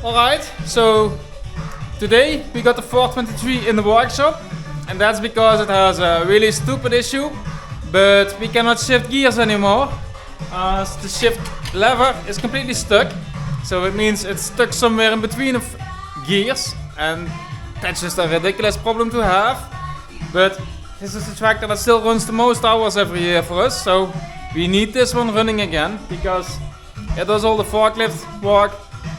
Alright, so today we got the 423 in the workshop, and that's because it has a really stupid issue, but we cannot shift gears anymore as the shift lever is completely stuck. So it means it's stuck somewhere in between of gears, and that's just a ridiculous problem to have. But this is the tractor that still runs the most hours every year for us, so we need this one running again because it does all the forklift work,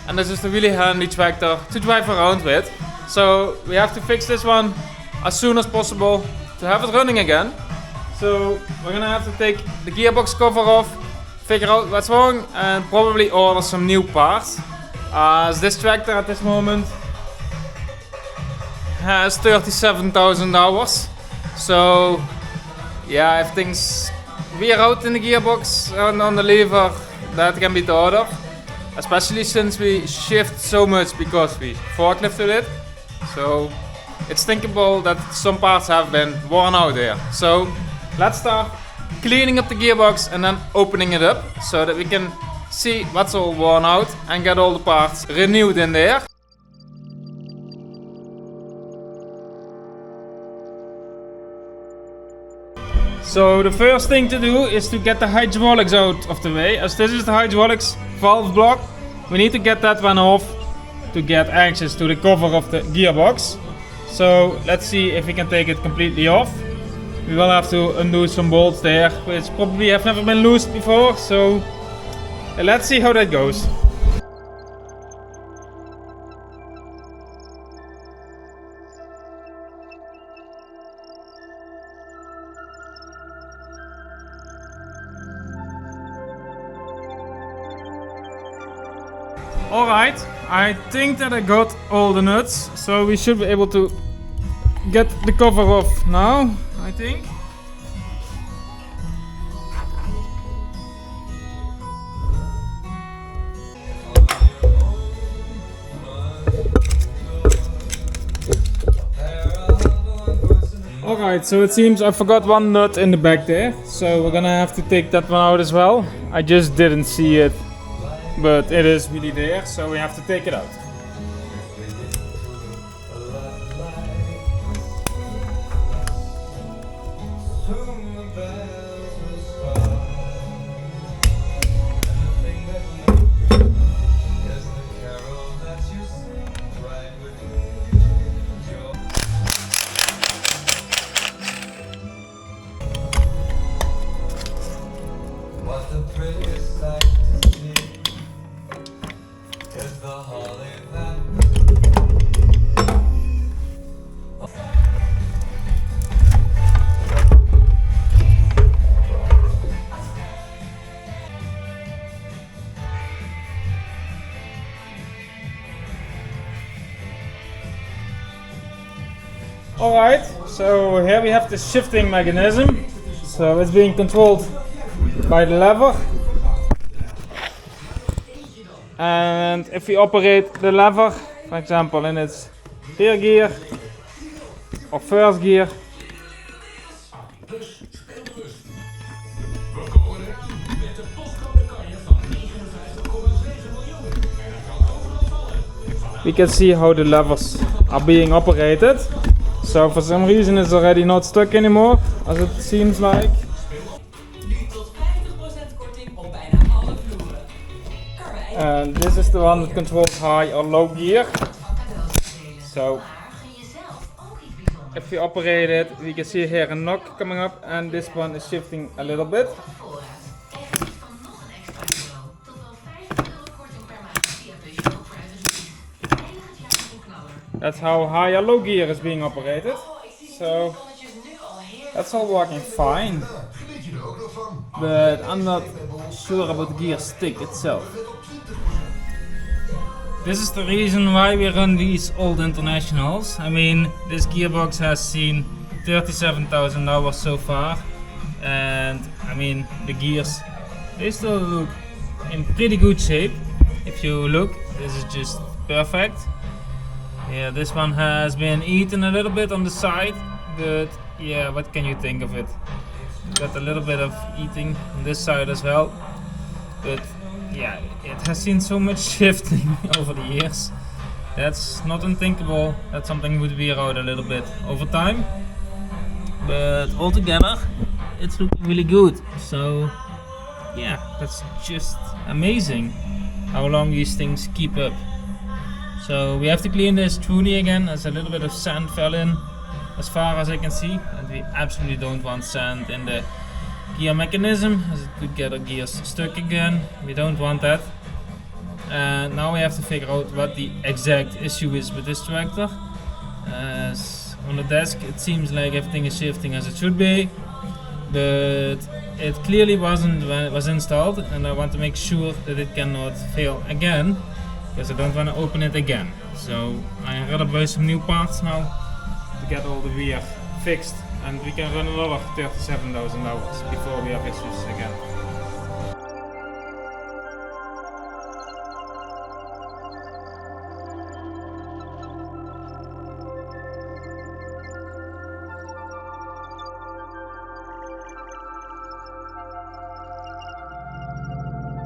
and this is a really handy tractor to drive around with. So we have to fix this one as soon as possible to have it running again. So we're gonna have to take the gearbox cover off, figure out what's wrong, and probably order some new parts. As this tractor at this moment has 37,000 hours. So yeah, if things wear out in the gearbox and on the lever, that can be thought of. Especially since we shift so much because we forklifted it. So it's thinkable that some parts have been worn out there. So let's start cleaning up the gearbox and then opening it up so that we can see what's all worn out and get all the parts renewed in there. So the first thing to do is to get the hydraulics out of the way. As this is the hydraulics valve block, we need to get that one off to get access to the cover of the gearbox. So let's see if we can take it completely off. We will have to undo some bolts there, which probably have never been loosed before. So let's see how that goes. Alright, I think that I got all the nuts, so we should be able to get the cover off now, I think. Alright, so it seems I forgot one nut in the back there, so we're gonna have to take that one out as well. I just didn't see it, but it is really there, so we have to take it out. Alright, so here we have the shifting mechanism. So it's being controlled by the lever. And if we operate the lever, for example in its rear gear or first gear, we can see how the levers are being operated. So for some reason it's already not stuck anymore, as it seems like. And this is the one that controls high or low gear. So if we operate it, we can see here a knock coming up, and this one is shifting a little bit. That's how high or low gear is being operated. So that's all working fine. But I'm not sure about the gear stick itself. This is the reason why we run these old internationals. I mean, this gearbox has seen 37,000 hours so far. And I mean, the gears, they still look in pretty good shape. If you look, this is just perfect. Yeah, this one has been eaten a little bit on the side, but yeah, what can you think of it? Got a little bit of eating on this side as well, but yeah, it has seen so much shifting over the years. That's not unthinkable that something would wear out a little bit over time. But altogether, it's looking really good. So yeah, that's just amazing how long these things keep up. So we have to clean this truly again, as a little bit of sand fell in as far as I can see, and we absolutely don't want sand in the gear mechanism, as it could get our gears stuck again. We don't want that. And now we have to figure out what the exact issue is with this tractor. As on the desk it seems like everything is shifting as it should be, but it clearly wasn't when it was installed, and I want to make sure that it cannot fail again, because I don't want to open it again. So I rather buy some new parts now to get all the gear fixed, and we can run another 37,000 hours before we have issues again.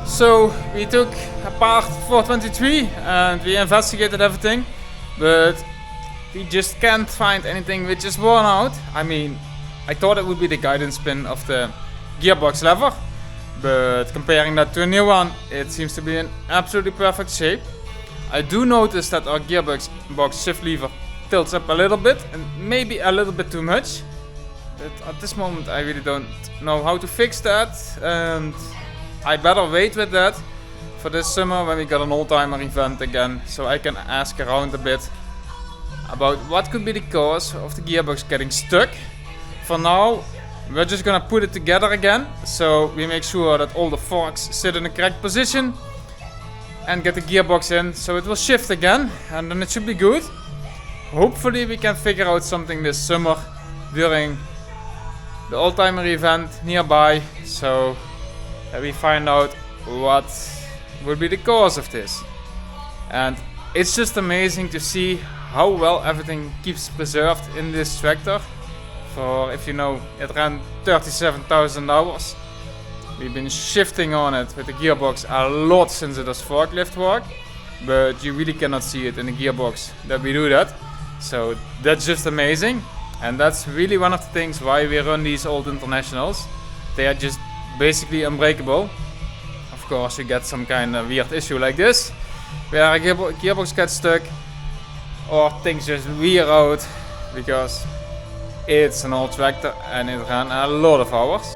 So we took apart 423 and we investigated everything, but we just can't find anything which is worn out. I mean, I thought it would be the guidance pin of the gearbox lever, but comparing that to a new one, it seems to be in absolutely perfect shape. I do notice that our gearbox shift lever tilts up a little bit, and maybe a little bit too much, but at this moment I really don't know how to fix that, and I better wait with that for this summer when we got an old-timer event again, so I can ask around a bit about what could be the cause of the gearbox getting stuck. For now, we're just gonna put it together again, so we make sure that all the forks sit in the correct position and get the gearbox in, so it will shift again, and then it should be good. Hopefully we can figure out something this summer during the old-timer event nearby, so that we find out what will be the cause of this. And it's just amazing to see how well everything keeps preserved in this tractor. For, if you know, it ran 37,000 hours. We've been shifting on it with the gearbox a lot since it does forklift work, but you really cannot see it in the gearbox that we do that. So that's just amazing, and that's really one of the things why we run these old internationals. They are just basically unbreakable. Of course, you get some kind of weird issue like this, where a gearbox gets stuck or things just wear out, because it's an old tractor and it ran a lot of hours.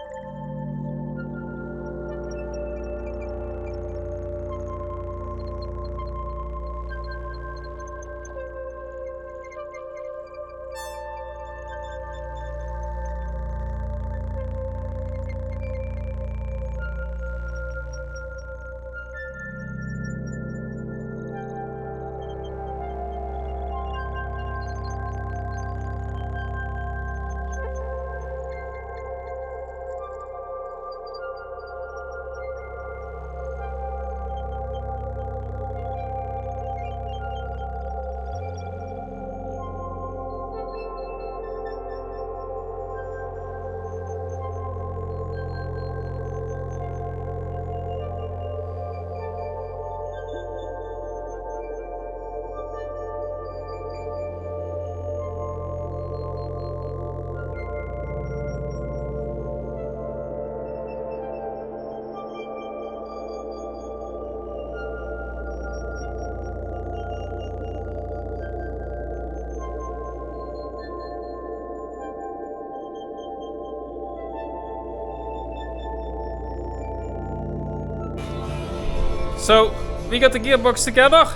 So we got the gearbox together.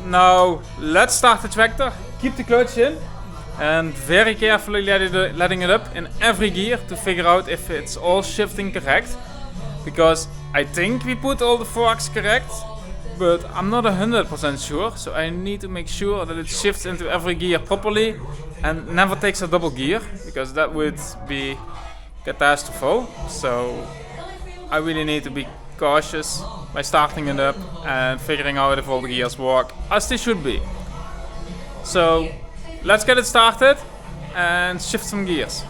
Now let's start the tractor. Keep the clutch in and very carefully letting it up in every gear to figure out if it's all shifting correct. Because I think we put all the forks correct, but I'm not 100% sure. So I need to make sure that it shifts into every gear properly and never takes a double gear, because that would be catastrophic. So I really need to be cautious by starting it up and figuring out if all the gears work as they should be. So let's get it started and shift some gears.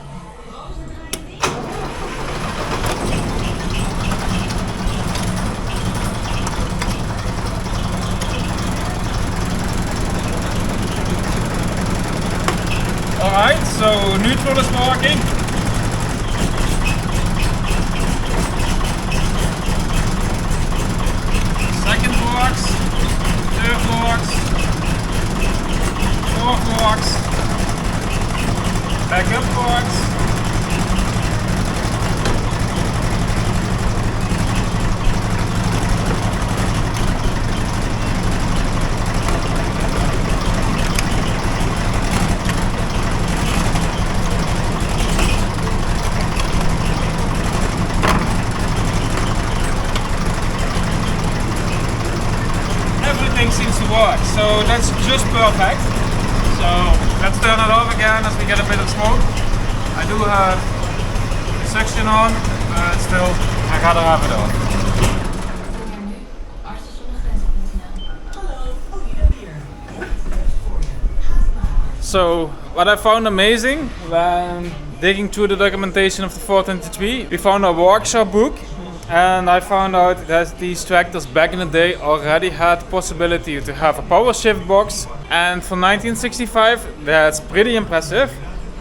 So neutral is working. Second box, third box, fourth box, backup box. Everything seems to work, so that's just perfect. So let's turn it off again as we get a bit of smoke. I do have suction on, but still I gotta have it on. So what I found amazing when digging through the documentation of the 423, we found a workshop book. And I found out that these tractors back in the day already had the possibility to have a power shift box, and for 1965 that's pretty impressive.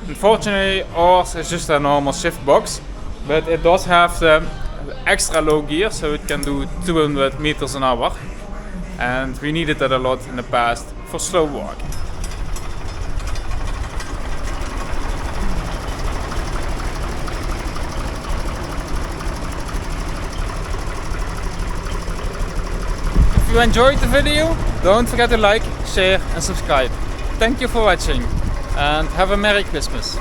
Unfortunately ours is just a normal shift box, but it does have the extra low gear, so it can do 200 meters an hour, and we needed that a lot in the past for slow work. If you enjoyed the video, don't forget to like, share and subscribe. Thank you for watching and have a Merry Christmas.